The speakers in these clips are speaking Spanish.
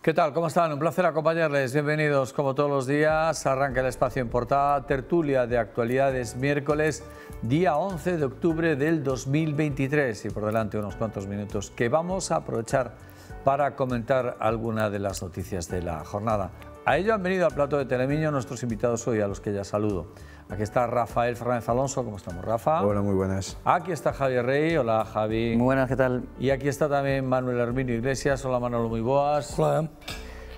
¿Qué tal? ¿Cómo están? Un placer acompañarles. Bienvenidos, como todos los días. Arranca el espacio en portada, tertulia de actualidades, miércoles, día 11 de octubre del 2023. Y por delante unos cuantos minutos que vamos a aprovechar para comentar alguna de las noticias de la jornada. A ello han venido al plato de Telemiño nuestros invitados hoy, a los que ya saludo. Aquí está Rafael Fernández Alonso. ¿Cómo estamos, Rafa? Hola, muy buenas. Aquí está Javier Rey. Hola, Javi. Muy buenas, ¿qué tal? Y aquí está también Manuel Herminio Iglesias. Hola, Manolo, muy boas. Hola.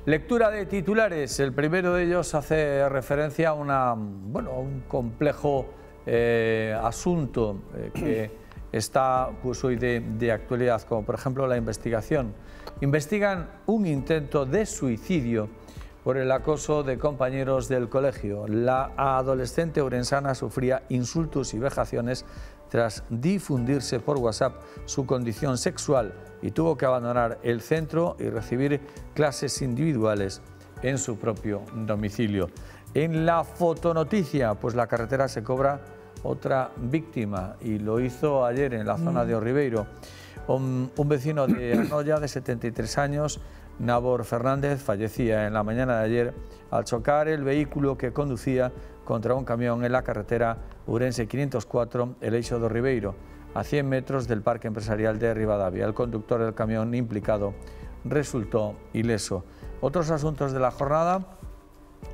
Lectura de titulares. El primero de ellos hace referencia a un complejo asunto que está pues, hoy de actualidad, como por ejemplo la investigación. Investigan un intento de suicidio por el acoso de compañeros del colegio. La adolescente orensana sufría insultos y vejaciones tras difundirse por WhatsApp su condición sexual y tuvo que abandonar el centro y recibir clases individuales en su propio domicilio. En la fotonoticia, pues la carretera se cobra otra víctima y lo hizo ayer en la zona de Orribeiro. Un vecino de Anoia de 73 años, Nabor Fernández, fallecía en la mañana de ayer al chocar el vehículo que conducía contra un camión en la carretera Ourense 504, el eixo de Orribeiro, a 100 metros del Parque Empresarial de Ribadavia. El conductor del camión implicado resultó ileso. Otros asuntos de la jornada,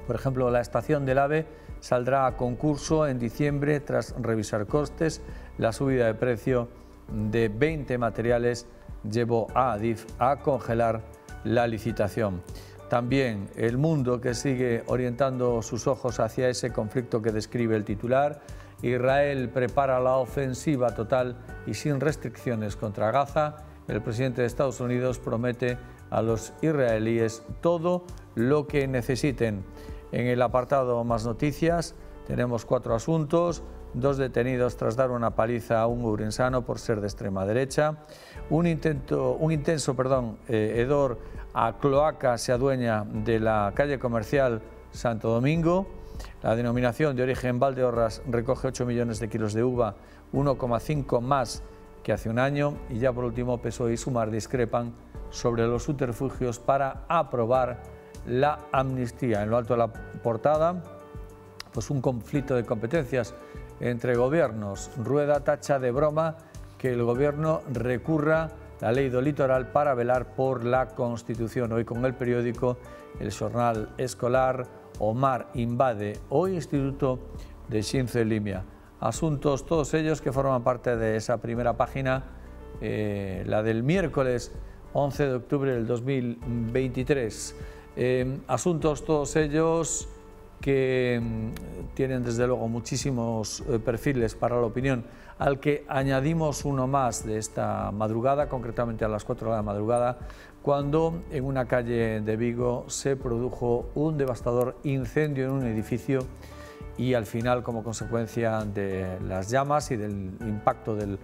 por ejemplo, la estación del AVE saldrá a concurso en diciembre tras revisar costes. La subida de precio de 20 materiales llevó a Adif a congelar la licitación. También El Mundo, que sigue orientando sus ojos hacia ese conflicto que describe el titular. Israel prepara la ofensiva total y sin restricciones contra Gaza. El presidente de Estados Unidos promete a los israelíes todo lo que necesiten. En el apartado Más Noticias tenemos 4 asuntos. 2 detenidos tras dar una paliza a un ourensano por ser de extrema derecha. Un intenso hedor a cloaca se adueña de la calle comercial Santo Domingo. La denominación de origen Valdeorras recoge 8 millones de kilos de uva, 1,5 más que hace un año. Y ya por último, PSOE y Sumar discrepan sobre los subterfugios para aprobar la amnistía. En lo alto de la portada, pues un conflicto de competencias entre gobiernos. Rueda tacha de broma que el gobierno recurra la ley do litoral para velar por la Constitución. Hoy con El Periódico, El Xornal Escolar, o Mar invade o Instituto de Xinzo e Limia. Asuntos todos ellos que forman parte de esa primera página, la del miércoles 11 de octubre del 2023. Asuntos todos ellos que tienen desde luego muchísimos perfiles para la opinión, al que añadimos uno más de esta madrugada, concretamente a las 4 de la madrugada, cuando en una calle de Vigo se produjo un devastador incendio en un edificio y al final, como consecuencia de las llamas y del impacto del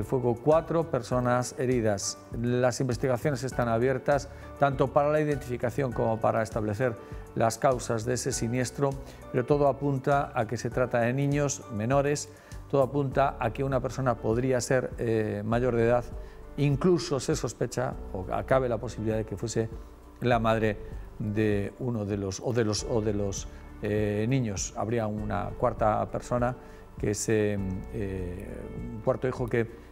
fuego, 4 personas heridas. Las investigaciones están abiertas tanto para la identificación como para establecer las causas de ese siniestro, pero todo apunta a que se trata de niños menores, todo apunta a que una persona podría ser mayor de edad, incluso se sospecha o cabe la posibilidad de que fuese la madre de uno de los niños. Habría una cuarta persona, que es un cuarto hijo que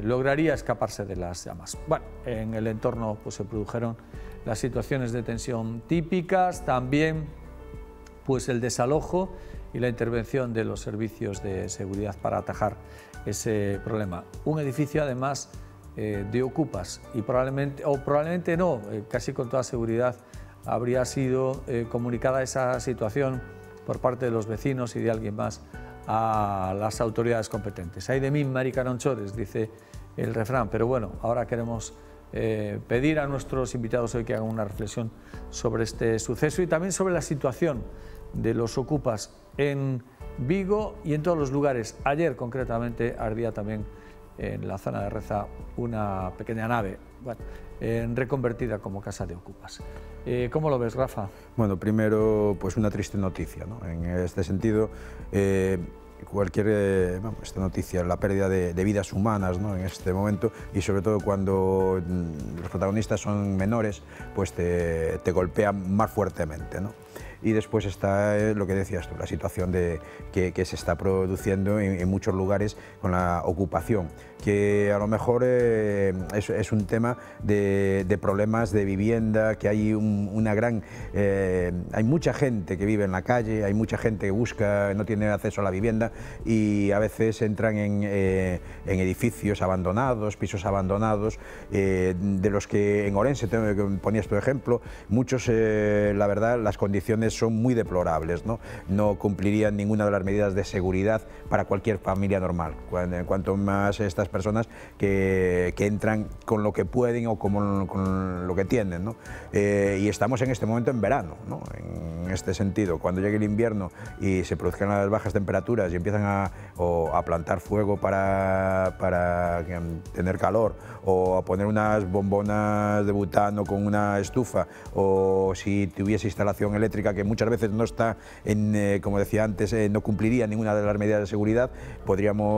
lograría escaparse de las llamas. Bueno, en el entorno pues, se produjeron las situaciones de tensión típicas, también pues, el desalojo y la intervención de los servicios de seguridad para atajar ese problema. Un edificio además de ocupas y probablemente no, casi con toda seguridad habría sido comunicada esa situación por parte de los vecinos y de alguien más a las autoridades competentes. Hay de mí maricanonchores, dice el refrán, pero bueno, ahora queremos pedir a nuestros invitados hoy que hagan una reflexión sobre este suceso y también sobre la situación de los ocupas en Vigo y en todos los lugares. Ayer concretamente ardía también en la zona de Reza una pequeña nave, reconvertida como casa de ocupas. ¿Cómo lo ves, Rafa? Bueno, primero, pues una triste noticia, ¿no? En este sentido, esta noticia, la pérdida de vidas humanas, ¿no?, en este momento, y sobre todo cuando los protagonistas son menores, pues te golpea más fuertemente, ¿no? Y después está lo que decías tú, la situación que se está produciendo en muchos lugares con la ocupación, que a lo mejor es un tema de problemas de vivienda, que hay hay mucha gente que vive en la calle, hay mucha gente que busca, no tiene acceso a la vivienda, y a veces entran en edificios abandonados, pisos abandonados, de los que en Ourense, ponías tu ejemplo, muchos, la verdad, las condiciones son muy deplorables, ¿no? No cumplirían ninguna de las medidas de seguridad para cualquier familia normal, cuanto más estas personas que entran con lo que pueden o con lo que tienen, ¿no? Y estamos en este momento en verano, ¿no? En este sentido, cuando llegue el invierno y se produzcan las bajas temperaturas y empiezan a plantar fuego para tener calor, o a poner unas bombonas de butano con una estufa, o si tuviese instalación eléctrica que muchas veces no está como decía antes, no cumpliría ninguna de las medidas de seguridad,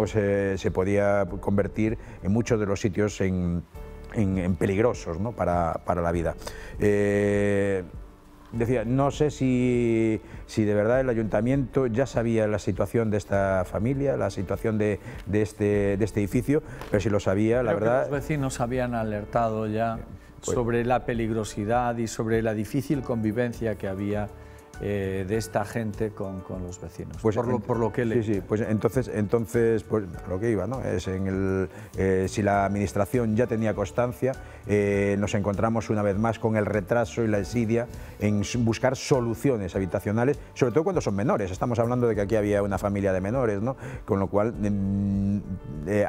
se podría convertir en muchos de los sitios en peligrosos, ¿no?, para la vida. Decía, no sé si de verdad el ayuntamiento ya sabía la situación de esta familia, la situación de este edificio, pero si lo sabía, la verdad... Los vecinos habían alertado ya sobre la peligrosidad y sobre la difícil convivencia que había de esta gente con los vecinos, pues por lo que leí. Sí, pues entonces pues, lo que iba, ¿no?, es si la administración ya tenía constancia, nos encontramos una vez más con el retraso y la desidia en buscar soluciones habitacionales, sobre todo cuando son menores. Estamos hablando de que aquí había una familia de menores, ¿no?, con lo cual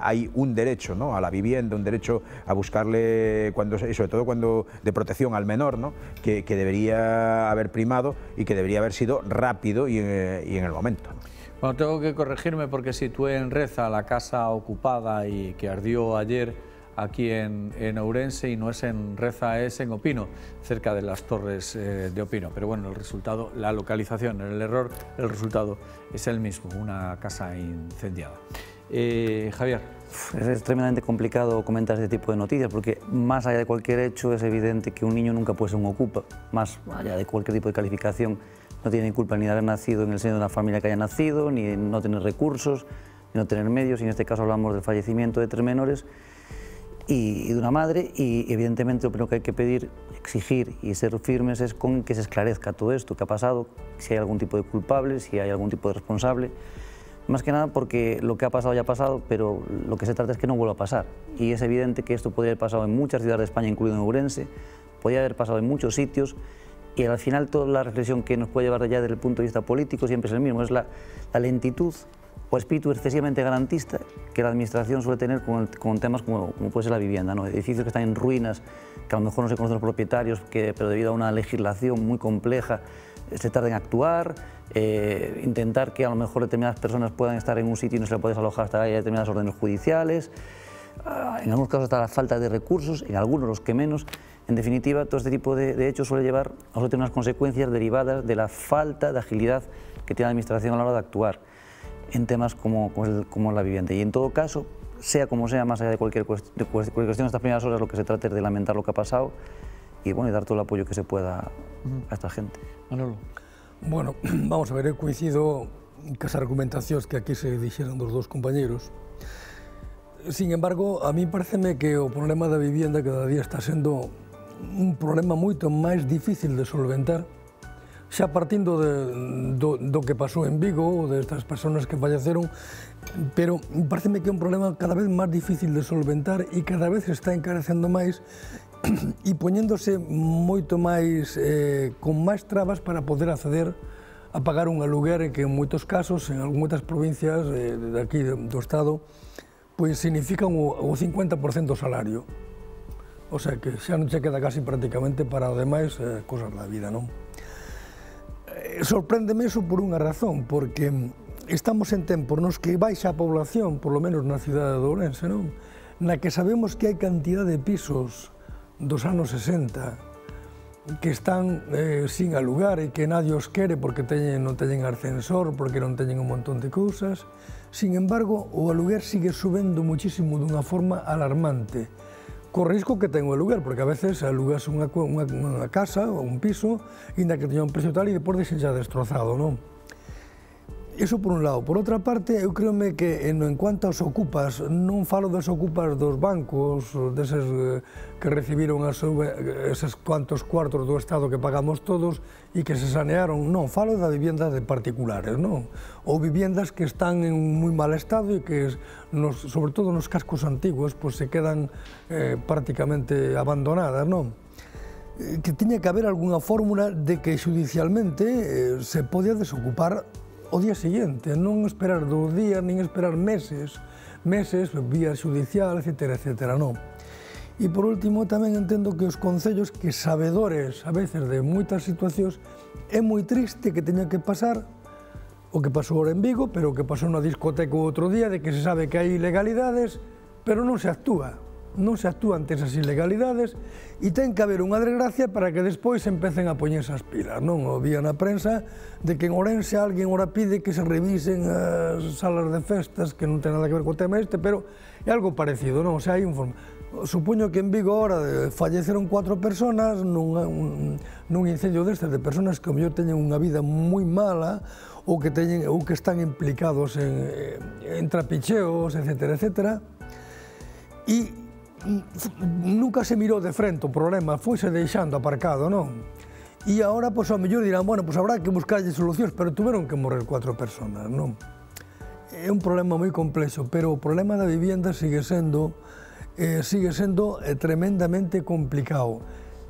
hay un derecho, ¿no?, a la vivienda, un derecho a buscarle, y sobre todo cuando de protección al menor, ¿no?, que debería haber primado y que debería haber sido rápido y en el momento. Bueno, tengo que corregirme porque situé en Reza la casa ocupada y que ardió ayer aquí en Ourense, y no es en Reza, es en Opino, cerca de las Torres de Opino. Pero bueno, el resultado, la localización, el error, el resultado es el mismo, una casa incendiada. Javier. Es tremendamente complicado comentar este tipo de noticias porque más allá de cualquier hecho es evidente que un niño nunca puede ser un ocupa, más allá de cualquier tipo de calificación. No tiene culpa ni de haber nacido en el seno de una familia que haya nacido, ni de no tener recursos, ni no tener medios, y en este caso hablamos del fallecimiento de 3 menores y de una madre, y evidentemente lo primero que hay que pedir, exigir y ser firmes es con que se esclarezca todo esto que ha pasado, si hay algún tipo de culpable, si hay algún tipo de responsable. Más que nada porque lo que ha pasado ya ha pasado, pero lo que se trata es que no vuelva a pasar. Y es evidente que esto podría haber pasado en muchas ciudades de España, incluido en Ourense, podría haber pasado en muchos sitios, y al final toda la reflexión que nos puede llevar allá desde el punto de vista político siempre es el mismo, es la lentitud o espíritu excesivamente garantista que la administración suele tener con temas como puede ser la vivienda, ¿no? Edificios que están en ruinas, que a lo mejor no se conocen los propietarios, pero debido a una legislación muy compleja se tarda en actuar, intentar que a lo mejor determinadas personas puedan estar en un sitio y no se les puede desalojar hasta que haya determinadas órdenes judiciales, en algunos casos hasta la falta de recursos, en algunos los que menos. En definitiva, todo este tipo de hechos suele tener unas consecuencias derivadas de la falta de agilidad que tiene la administración a la hora de actuar en temas como la vivienda. Y en todo caso, sea como sea, más allá de cualquier cuestión de estas primeras horas, lo que se trata es de lamentar lo que ha pasado y, bueno, y dar todo el apoyo que se pueda a esta gente. Manolo. Bueno, vamos a ver, eu coincido cas argumentacións que aquí se dixeron dos dous compañeros. Sin embargo, a mí pareceme que o problema da vivienda cada día está sendo un problema moito máis difícil de solventar, xa partindo do que pasou en Vigo, destas persoas que falleceron, pero pareceme que é un problema cada vez máis difícil de solventar e cada vez se está encarecendo máis e poñéndose moito máis, con máis trabas para poder acceder a pagar un aluguer que en moitos casos, en moitas provincias de aquí do Estado, pois significan o 50% do salario. O sea que xa non se queda casi prácticamente para o demais cosas da vida, non? Sorpréndeme iso por unha razón, porque estamos en tempos nos que baixa a población, por lo menos na cidade de Ourense, non? Na que sabemos que hai cantidad de pisos dos anos 60 que están sin alugar e que nadie os quere porque non teñen ascensor, porque non teñen un montón de cousas. Sin embargo, o aluguer sigue subendo muchísimo dunha forma alarmante, co risco que ten o aluguer, porque a veces alugas unha casa ou un piso, inda que teña un precio tal e depois deixen xa destrozado, non? Iso por un lado. Por outra parte, eu creome que en cuanto aos ocupas, non falo dos ocupas dos bancos, deses que recibiron eses cuantos cuartos do Estado que pagamos todos e que se sanearon, non, falo da vivienda de particulares, non? Ou viviendas que están en moi mal estado e que, sobre todo nos cascos antiguos, pues se quedan prácticamente abandonadas, non? Que tiña que haber algunha fórmula de que xudicialmente se podía desocupar o día seguinte, non esperar 2 días, nin esperar meses, vía judicial, etcétera, etcétera, non. E por último, tamén entendo que os concellos que sabedores, a veces, de moitas situacións, é moi triste que teña que pasar o que pasou ahora en Vigo, pero o que pasou na discoteca o outro día, de que se sabe que hai ilegalidades, pero non se actúa. Non se actúa ante esas ilegalidades e ten que haber unha desgracia para que despois empecen a poñerse as pilas, non? O vía na prensa de que en Ourense alguén ora pide que se revisen as salas de festas, que non ten nada que ver co tema este, pero é algo parecido, non? O sea, hai un forma. Supoño que en Vigo ahora falleceron 4 personas nun incendio destes de personas que ao mellor teñen unha vida moi mala ou que están implicados en trapicheos, etcétera, etcétera. E nunca se mirou de frente o problema, foise deixando aparcado, non? E agora, pois, ao mellor dirán, bueno, pois habrá que buscarlle solucións, pero tuveron que morrer 4 personas, non? É un problema moi complexo, pero o problema da vivienda sigue sendo tremendamente complicado.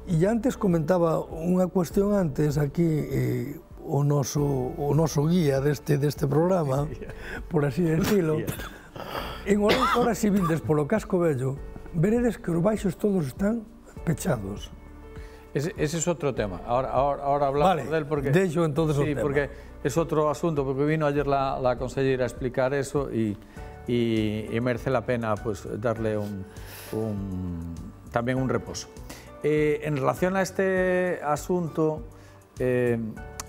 E antes comentaba unha cuestión antes aquí, o noso guía deste programa, por así decirlo. En Ourense, ahora si vindes polo casco vello, veredes que os baixos todos están pechados. Ese es otro tema. Ahora hablamos de él porque... Deixo entonces o tema. Sí, porque es otro asunto, porque vino ayer la consellera a explicar eso y merece la pena pues darle también un reposo. En relación a este asunto,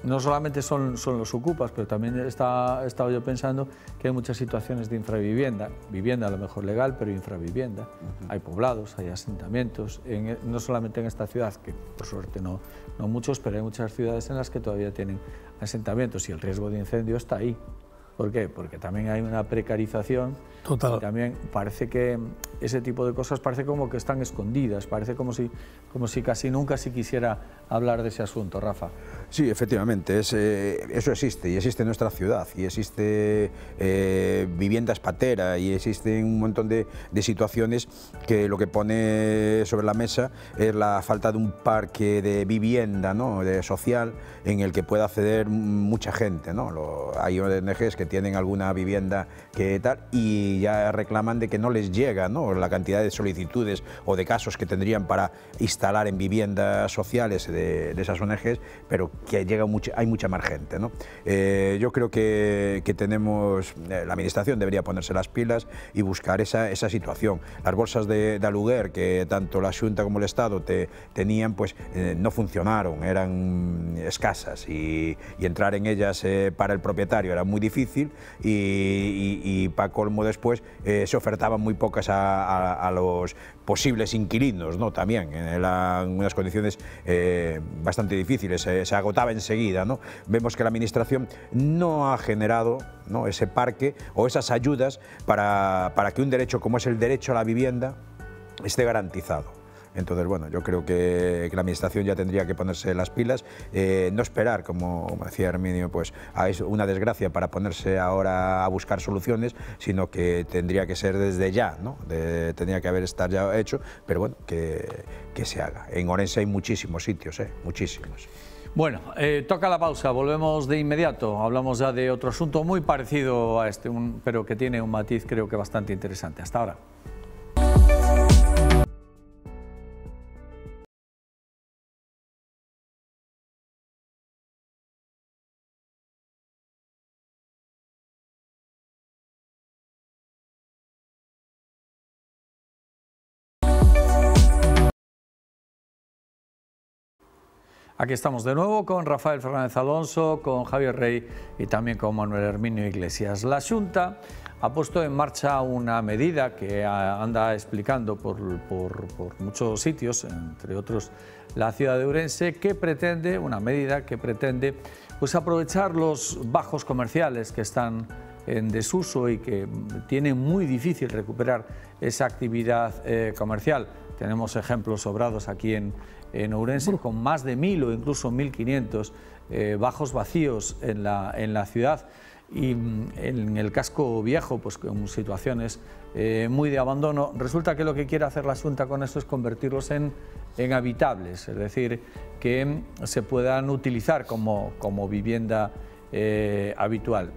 no solamente son los ocupas, pero también he estado yo pensando que hay muchas situaciones de infravivienda, vivienda a lo mejor legal, pero infravivienda. Hay poblados, hay asentamientos, no solamente en esta ciudad, que por suerte no muchos, pero hay muchas ciudades en las que todavía tienen asentamientos y el riesgo de incendio está ahí. ¿Por qué? Porque también hay una precarización. Total. Y también parece que ese tipo de cosas parece como que están escondidas, parece como si casi nunca se quisiera hablar de ese asunto, Rafa. Sí, efectivamente, eso existe, y existe en nuestra ciudad, y existe viviendas patera, y existen un montón de situaciones que lo que pone sobre la mesa es la falta de un parque de vivienda, ¿no?, social, en el que pueda acceder mucha gente, ¿no? Hay ONGs que tienen alguna vivienda que tal, y ya reclaman de que no les llega, ¿no?, la cantidad de solicitudes o de casos que tendrían para instalar en viviendas sociales de esas ONGs, pero que hay mucha más gente, ¿no? Yo creo que tenemos, la administración debería ponerse las pilas y buscar esa situación. Las bolsas de aluguer que tanto la Xunta como el Estado tenían, pues no funcionaron, eran escasas, y entrar en ellas para el propietario era muy difícil, y para colmo después se ofertaban muy pocas a los posibles inquilinos, ¿no?, también en unas condiciones bastante difíciles, se agotaba enseguida, ¿no? Vemos que la administración no ha generado, ¿no?, ese parque o esas ayudas para que un derecho como es el derecho a la vivienda esté garantizado. Entonces, bueno, yo creo que la administración ya tendría que ponerse las pilas, no esperar, como decía Herminio, pues a una desgracia para ponerse ahora a buscar soluciones, sino que tendría que ser desde ya, ¿no? Tendría que estar ya hecho, pero bueno, que se haga. En Ourense hay muchísimos sitios, muchísimos. Bueno, toca la pausa, volvemos de inmediato, hablamos ya de otro asunto muy parecido a este, pero que tiene un matiz creo que bastante interesante. Hasta ahora. Aquí estamos de nuevo con Rafael Fernández Alonso, con Javier Rey y también con Manuel Herminio Iglesias. La Xunta ha puesto en marcha una medida que anda explicando por muchos sitios, entre otros la ciudad de Ourense, que pretende, una medida que pretende pues aprovechar los bajos comerciales que están en desuso y que tienen muy difícil recuperar esa actividad comercial. Tenemos ejemplos sobrados aquí en Ourense, con más de 1.000 o incluso 1.500 bajos vacíos en la ciudad, y en el casco viejo, pues con situaciones muy de abandono. Resulta que lo que quiere hacer la Xunta con esto es convertirlos en habitables, es decir, que se puedan utilizar como vivienda habitual.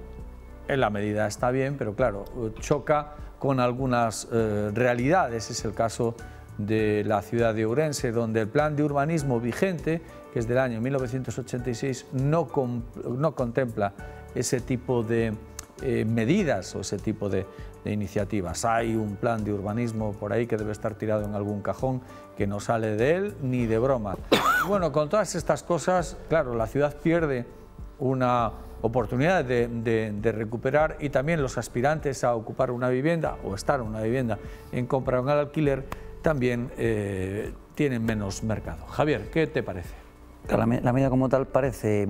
En la medida está bien, pero claro, choca con algunas realidades. Es el caso de la ciudad de Ourense, donde el plan de urbanismo vigente, que es del año 1986, no contempla ese tipo de medidas o ese tipo de iniciativas. Hay un plan de urbanismo por ahí que debe estar tirado en algún cajón, que no sale de él ni de broma. Bueno, con todas estas cosas, claro, la ciudad pierde una oportunidad de recuperar, y también los aspirantes a ocupar una vivienda o estar en una vivienda en compra o en alquiler también tienen menos mercado. Javier, ¿qué te parece? La medida como tal parece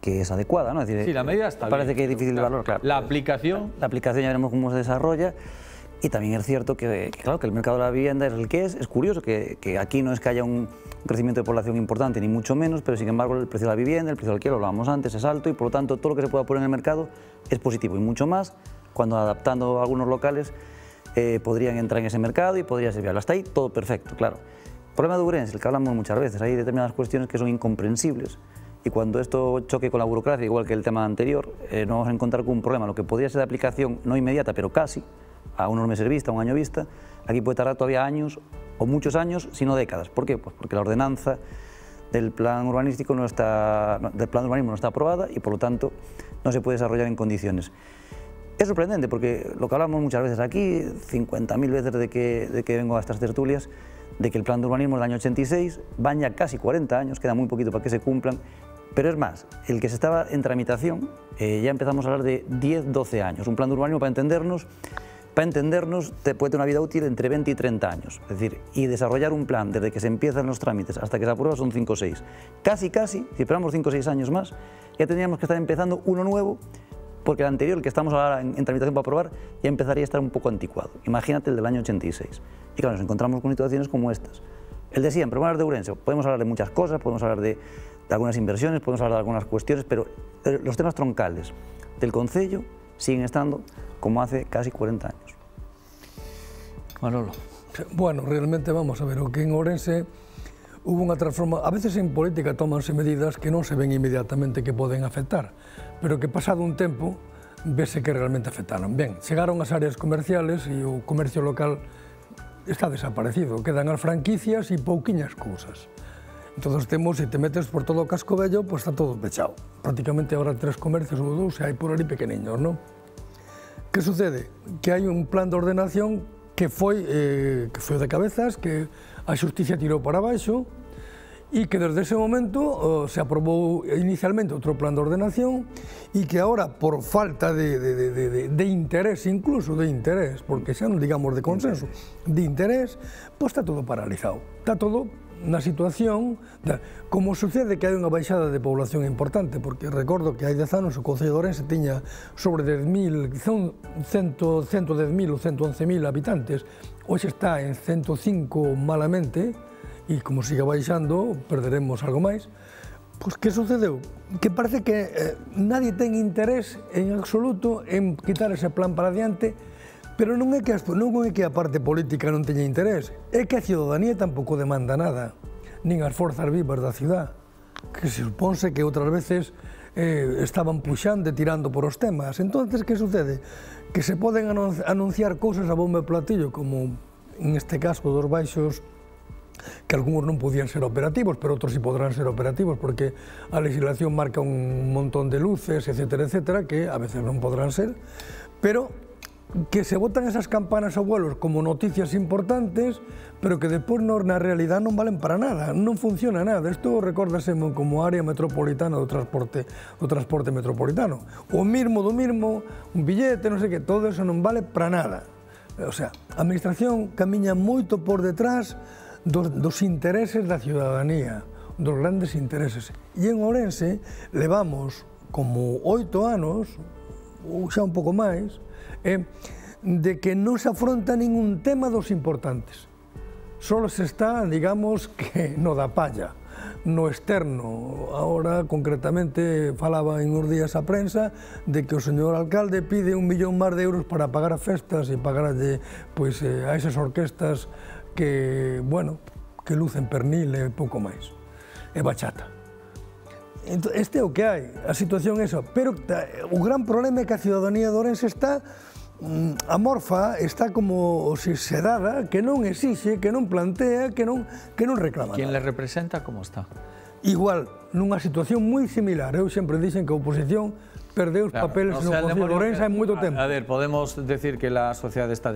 que es adecuada, ¿no? Es decir, sí, la medida está parece bien, que es difícil de valorar. Claro. La aplicación ya veremos cómo se desarrolla, y también es cierto que claro, que el mercado de la vivienda es el que es. Es curioso que aquí no es que haya un crecimiento de población importante, ni mucho menos, pero sin embargo el precio de la vivienda, el precio del alquiler, lo hablábamos antes, es alto, y por lo tanto todo lo que se pueda poner en el mercado es positivo, y mucho más cuando, adaptando algunos locales, podrían entrar en ese mercado y podría ser viable. Hasta ahí todo perfecto, claro. El problema de Ourense, el que hablamos muchas veces, hay determinadas cuestiones que son incomprensibles, y cuando esto choque con la burocracia, igual que el tema anterior, nos vamos a encontrar con un problema. Lo que podría ser de aplicación no inmediata, pero casi, a unos meses vista, a un año vista, aquí puede tardar todavía años, o muchos años, si no décadas. ¿Por qué? Pues porque la ordenanza del plan urbanístico no está aprobada, y por lo tanto no se puede desarrollar en condiciones. Es sorprendente porque lo que hablamos muchas veces aquí, 50.000 veces de que vengo a estas tertulias, de que el plan de urbanismo es del año 86, van ya casi 40 años, queda muy poquito para que se cumplan, pero es más, el que se estaba en tramitación, ya empezamos a hablar de 10, 12 años. Un plan de urbanismo, para entendernos, puede tener una vida útil entre 20 y 30 años, es decir, y desarrollar un plan desde que se empiezan los trámites hasta que se aprueba son 5 o 6. Casi, si esperamos 5 o 6 años más, ya tendríamos que estar empezando uno nuevo, porque el anterior, el que estamos ahora en tramitación para aprobar, ya empezaría a estar un poco anticuado. Imagínate el del año 86. Y claro, nos encontramos con situaciones como estas. El de siempre, vamos a hablar de Ourense, podemos hablar de muchas cosas, podemos hablar de algunas inversiones, podemos hablar de algunas cuestiones, pero los temas troncales del concello siguen estando como hace casi 40 años. Manolo. Bueno, realmente vamos a ver, o que en Ourense hubo unha transformación. A veces en política tómanse medidas que non se ven inmediatamente que poden afectar, pero que pasado un tempo vese que realmente afectaron. Ben, chegaron as áreas comerciales e o comercio local está desaparecido, quedan as franquicias e pouquiñas cousas. Entón temos, se te metes por todo o casco vello, pues está todo pechado. Prácticamente ahora 3 comercios ou 2 e hai por ali pequeniños, non? Que sucede? Que hai un plan de ordenación que foi de cabezas, que a xusticia tirou para baixo, e que desde ese momento se aprobou inicialmente outro plan de ordenación, e que ahora, por falta de interés, incluso de interés, porque xa non digamos de consenso, de interés, pois está todo paralizado. Está todo na situación, como sucede que hai unha baixada de población importante, porque recordo que hai 10 anos o Concello de Ourense tiña sobre 10.000, 110.000 ou 111.000 habitantes, hoxe está en 105 malamente, e como siga baixando, perderemos algo máis. Pois que sucedeu? Que parece que nadie ten interés en absoluto en quitar ese plan para adiante, pero non é que a parte política non teña interés, é que a ciudadanía tampouco demanda nada, nin as forzas vivas da ciudad, que se suponse que outras veces estaban puxando e tirando por os temas. Entonces, que sucede? Que se poden anunciar cousas a bombo e platillo, como en este caso dos baixos, que algúns non podían ser operativos, pero outros sí podrán ser operativos, porque a legislación marca un montón de luces, etcétera, etcétera, que a veces non podrán ser, pero que se botan esas campanas ao vuelo como noticias importantes, pero que despois na realidad non valen para nada, non funciona nada. Isto recórdase como área metropolitana do transporte metropolitano. O mismo do mismo, un billete, non sei que, todo eso non vale para nada. O sea, a administración camiña moito por detrás dos intereses da ciudadanía, dos grandes intereses. E en Ourense levamos como 8 anos, ou xa un pouco máis, de que non se afronta ningún tema dos importantes. Solo se está, digamos, que no da palla, no externo. Ahora, concretamente, falaba en uns días a prensa de que o señor alcalde pide 1 millón máis de euros para pagar as festas e pagar a esas orquestas que, bueno, que lucen pernil e pouco máis, e bachata. Este é o que hai, a situación é esa, pero o gran problema é que a ciudadanía de Ourense está amorfa, está como sedada, que non exixe, que non plantea, que non reclama. ¿Quién le representa cómo está? Igual, nunha situación moi similar. Eu sempre dixen que a oposición perdeu os papeles no Concello de Ourense hai moito tempo. A ver, podemos decir que la sociedade está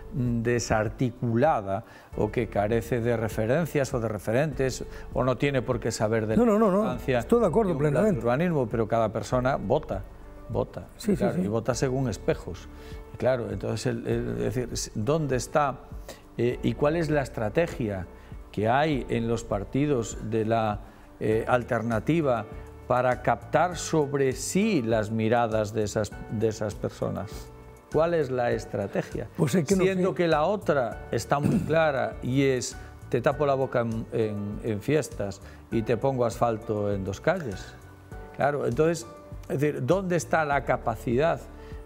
desarticulada o que carece de referencias o de referentes o no tiene por qué saber de la importancia. Estou de acordo plenamente. Urbanismo, pero cada persona vota, sí, claro, sí. Y vota según espejos. Claro, entonces, es decir, ¿dónde está y cuál es la estrategia que hay en los partidos de la alternativa para captar sobre sí las miradas de esas personas? ¿Cuál es la estrategia? Pues es que siendo que la otra está muy clara y es te tapo la boca en fiestas y te pongo asfalto en 2 calles. Claro, entonces, es decir, ¿dónde está la capacidad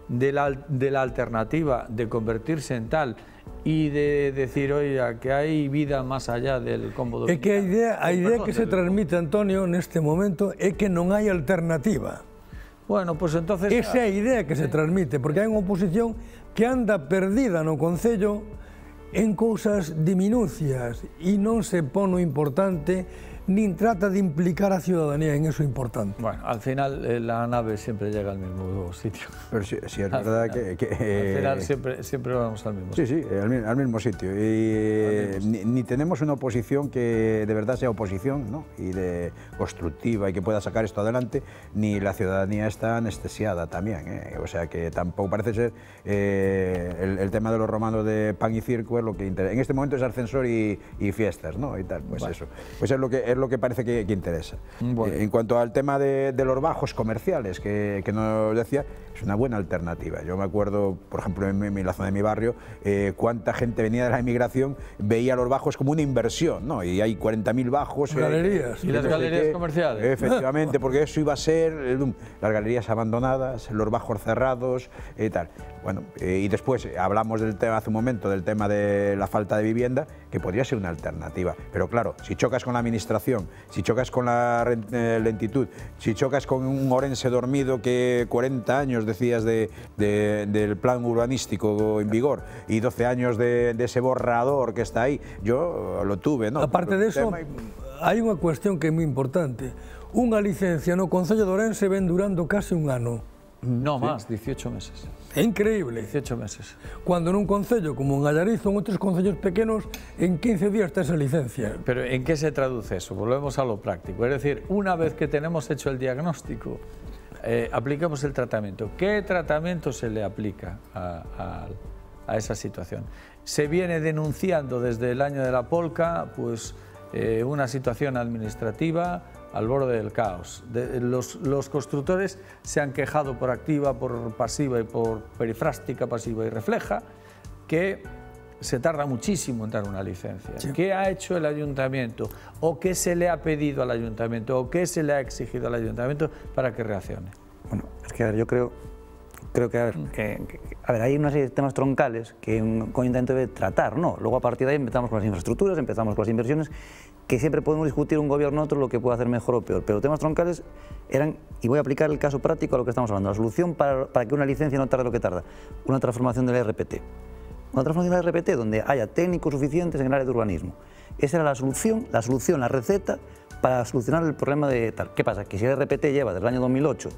de la alternativa de convertirse en tal y de decir, oye, que hay vida más allá del combo dominicano? É que a idea que se transmite, Antonio, neste momento é que non hai alternativa. Bueno, pues entonces... Esa é a idea que se transmite, porque hai unha oposición que anda perdida no Concello en cousas diminucias e non se pon o importante nin trata de implicar a ciudadanía en eso importante. Bueno, al final la nave siempre llega al mismo sitio. Pero sí es verdad que... Al final siempre vamos al mismo sitio. Sí, al mismo sitio. Y ni tenemos una oposición que de verdad sea oposición, ¿no? Y de constructiva y que pueda sacar esto adelante, ni la ciudadanía está anestesiada también, ¿eh? O sea que tampoco parece ser el tema de los romanos de pan y circo es lo que interesa. En este momento es ascensor y fiestas, ¿no? Y tal, pues bueno. Eso. Pues es lo que parece que interesa. Bueno. En cuanto al tema de los bajos comerciales que nos decía, es una buena alternativa. Yo me acuerdo, por ejemplo, en la zona de mi barrio, cuánta gente venía de la inmigración, veía los bajos como una inversión, ¿no? Y hay 40.000 bajos. Galerías. ¿Y las galerías comerciales? Efectivamente, porque eso iba a ser las galerías abandonadas, los bajos cerrados y tal. Bueno, y después hablamos del tema hace un momento, del tema de la falta de vivienda, que podría ser una alternativa. Pero claro, si chocas con la administración, si chocas con la lentitud, si chocas con un Ourense dormido que 40 años decías del plan urbanístico en vigor y 12 años de ese borrador que está ahí, yo lo tuve, ¿no? Aparte de eso, hai unha cuestión que é moi importante. Unha licencia no Concello de Ourense ven durando casi un ano. No más, 18 meses. É increíble. 18 meses. Cuando en un concello como en Allariz o en outros concellos pequenos, en 15 días está esa licencia. Pero ¿en qué se traduce eso? Volvemos a lo práctico. Es decir, una vez que tenemos hecho el diagnóstico, aplicamos el tratamiento. ¿Qué tratamiento se le aplica a esa situación? Se viene denunciando desde el año de la polca, pues una situación administrativa al borde del caos. Los constructores se han quejado por activa, por pasiva y por perifrástica, pasiva y refleja, que se tarda muchísimo en dar una licencia. Sí. ¿Qué ha hecho el ayuntamiento? ¿O qué se le ha pedido al ayuntamiento? ¿O qué se le ha exigido al ayuntamiento para que reaccione? Bueno, es que a ver, yo creo que hay una serie de temas troncales que un ayuntamiento debe tratar, ¿no? Luego a partir de ahí empezamos con las infraestructuras, empezamos con las inversiones, que siempre podemos discutir un gobierno u otro lo que puede hacer mejor o peor, pero temas troncales eran, y voy a aplicar el caso práctico a lo que estamos hablando, la solución para que una licencia no tarde lo que tarda, una transformación de la RPT. Una transformación de la RPT donde haya técnicos suficientes en el área de urbanismo. Esa era la solución, la receta para solucionar el problema de tal. ¿Qué pasa? Que si la RPT lleva desde el año 2008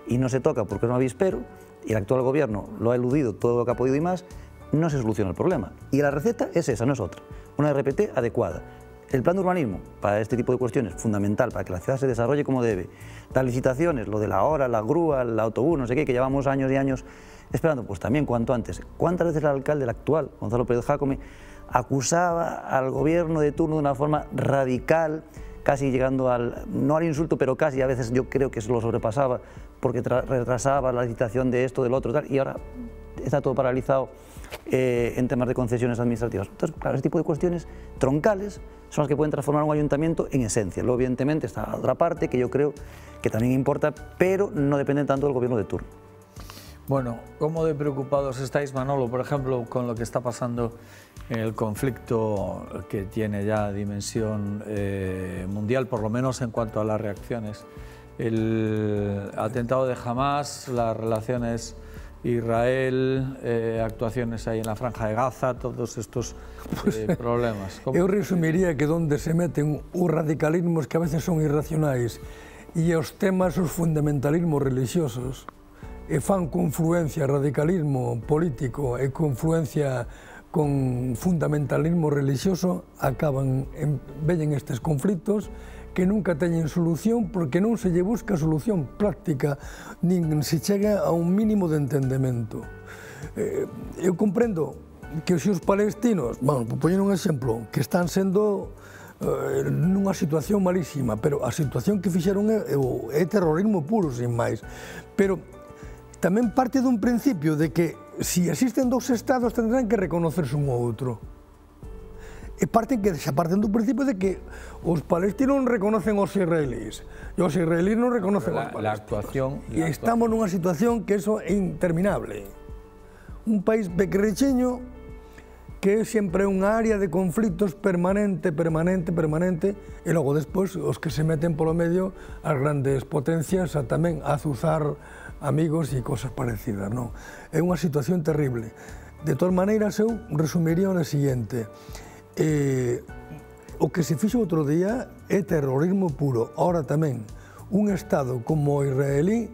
y no se toca porque es un avispero, y el actual gobierno lo ha eludido todo lo que ha podido y más, no se soluciona el problema. Y la receta es esa, no es otra. Una RPT adecuada. El plan de urbanismo, para este tipo de cuestiones, fundamental, para que la ciudad se desarrolle como debe. Las licitaciones, lo de la hora, la grúa, el autobús, no sé qué, que llevamos años y años esperando, pues también cuanto antes. ¿Cuántas veces el alcalde, el actual, Gonzalo Pérez Jácome, acusaba al gobierno de turno de una forma radical, casi llegando al, no al insulto, pero casi, a veces yo creo que se lo sobrepasaba, porque retrasaba la licitación de esto, del otro, tal, y ahora está todo paralizado en temas de concesiones administrativas? Entonces, claro, ese tipo de cuestiones troncales son las que pueden transformar un ayuntamiento en esencia. Luego, evidentemente, está la otra parte, que yo creo que también importa, pero no depende tanto del gobierno de turno. Bueno, ¿cómo de preocupados estáis, Manolo, por ejemplo, con lo que está pasando en el conflicto que tiene ya dimensión mundial, por lo menos en cuanto a las reacciones? El atentado de Hamás, las relaciones Israel, actuaciones ahí en la Franja de Gaza, todos estos problemas. Eu resumiría que donde se meten os radicalismos que a veces son irracionais e os temas, os fundamentalismos religiosos, e fan confluencia radicalismo político e confluencia con fundamentalismo religioso, acaban veñen estes conflictos que nunca teñen solución porque non se lle busca solución práctica, nin se chega a un mínimo de entendemento. Eu comprendo que os palestinos, bueno, por poñer un exemplo, que están sendo nunha situación malísima, pero a situación que fixeron é terrorismo puro, sin máis. Pero tamén parte dun principio de que se existen dous estados tendrán que reconocerse un ao outro. E parten dun principio de que os palestinos non reconocen os israelíes e os israelíes non reconocen os palestinos. E estamos nunha situación que eso é interminable. Un país pequerecheño que é sempre unha área de conflitos permanente, e logo despois os que se meten polo medio as grandes potencias a tamén azuzar amigos e cosas parecidas, non? É unha situación terrible. De todas maneiras, eu resumiría o seguinte: o que se fixo outro día é terrorismo puro. Ahora tamén, un Estado como o israelí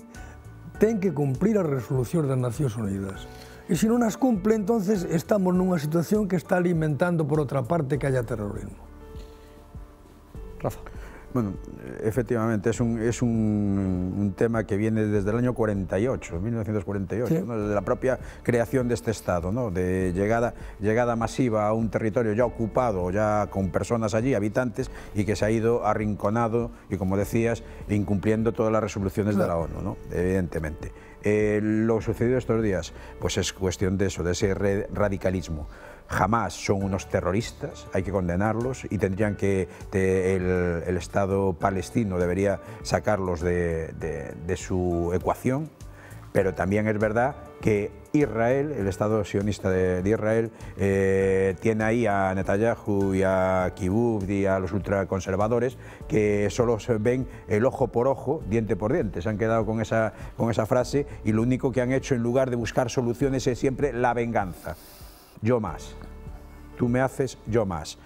ten que cumplir as resolucións das Nacións Unidas. E se non as cumple, entonces estamos nunha situación que está alimentando por outra parte que haya terrorismo. Rafa. Bueno, efectivamente, es un tema que viene desde el año 48, 1948, sí. ¿No? Desde la propia creación de este Estado, ¿no? De llegada masiva a un territorio ya ocupado, ya con personas allí, habitantes, y que se ha ido arrinconado y, como decías, incumpliendo todas las resoluciones de la ONU, ¿no? Evidentemente. Lo sucedido estos días, pues es cuestión de eso, de ese radicalismo. Jamás son unos terroristas, hay que condenarlos y tendrían que, el Estado palestino debería sacarlos de su ecuación, pero también es verdad que Israel, el Estado sionista de Israel, tiene ahí a Netanyahu y a Kibub y a los ultraconservadores que solo se ven el ojo por ojo, diente por diente. Se han quedado con esa frase y lo único que han hecho en lugar de buscar soluciones es siempre la venganza. Yo más, tú me haces, yo más.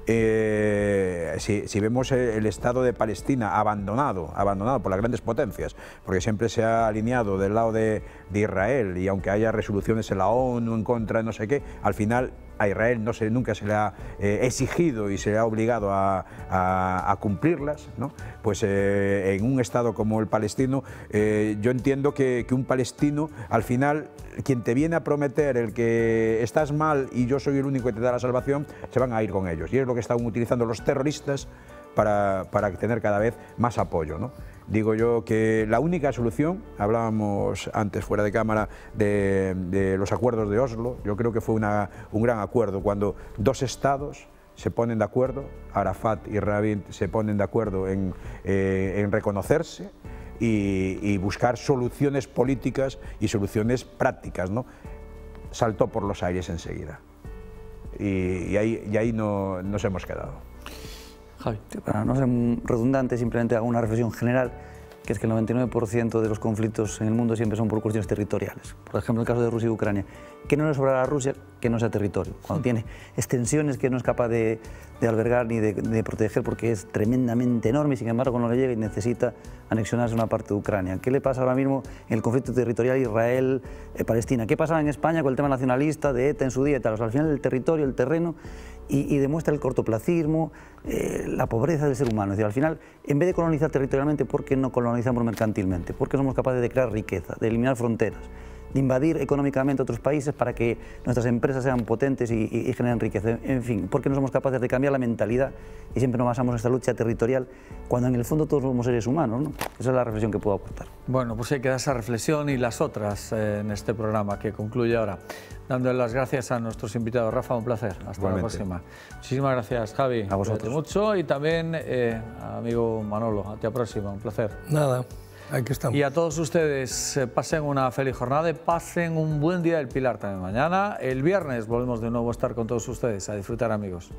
Si vemos el Estado de Palestina abandonado por las grandes potencias, porque siempre se ha alineado del lado de Israel, y aunque haya resoluciones en la ONU en contra de no sé qué, al final a Israel nunca se le ha exigido y se le ha obligado a cumplirlas, ¿no? Pues en un Estado como el palestino, yo entiendo que un palestino, al final, quien te viene a prometer el que estás mal y yo soy el único que te da la salvación, se van a ir con ellos. Y es lo que están utilizando los terroristas para tener cada vez más apoyo, ¿no? Digo yo que la única solución, hablábamos antes fuera de cámara de los acuerdos de Oslo, yo creo que fue un gran acuerdo cuando dos estados se ponen de acuerdo, Arafat y Rabin se ponen de acuerdo en reconocerse y buscar soluciones políticas y soluciones prácticas, ¿no? Saltó por los aires enseguida y ahí nos hemos quedado. Javi. Para no ser redundante, simplemente hago una reflexión general. que es que el 99% de los conflictos en el mundo siempre son por cuestiones territoriales. Por ejemplo, el caso de Rusia y Ucrania. ¿Qué no le sobrará a Rusia? Que no sea territorio. Cuando tiene extensiones que no es capaz de albergar ni de proteger porque es tremendamente enorme y sin embargo no le llega y necesita anexionarse una parte de Ucrania. ¿Qué le pasa ahora mismo en el conflicto territorial Israel-Palestina? ¿Qué pasaba en España con el tema nacionalista de ETA en su día y tal? O sea, al final el territorio, el terreno y demuestra el cortoplacismo, la pobreza del ser humano. Es decir, al final, en vez de colonizar territorialmente, ¿por qué no colonizamos mercantilmente? ¿Por qué somos capaces de crear riqueza, de eliminar fronteras, de invadir económicamente otros países para que nuestras empresas sean potentes y generen riqueza? En fin, ¿por qué no somos capaces de cambiar la mentalidad y siempre nos basamos en esta lucha territorial cuando en el fondo todos somos seres humanos, ¿no? Esa es la reflexión que puedo aportar. Bueno, pues hay que dar esa reflexión y las otras en este programa que concluye ahora. Dándole las gracias a nuestros invitados. Rafa, un placer. Hasta la próxima. Muchísimas gracias, Javi. A vosotros. Cuídate mucho y también, amigo Manolo, hasta la próxima. Un placer. Nada, aquí estamos. Y a todos ustedes, pasen una feliz jornada y pasen un buen día del Pilar también mañana. El viernes volvemos de nuevo a estar con todos ustedes. A disfrutar, amigos.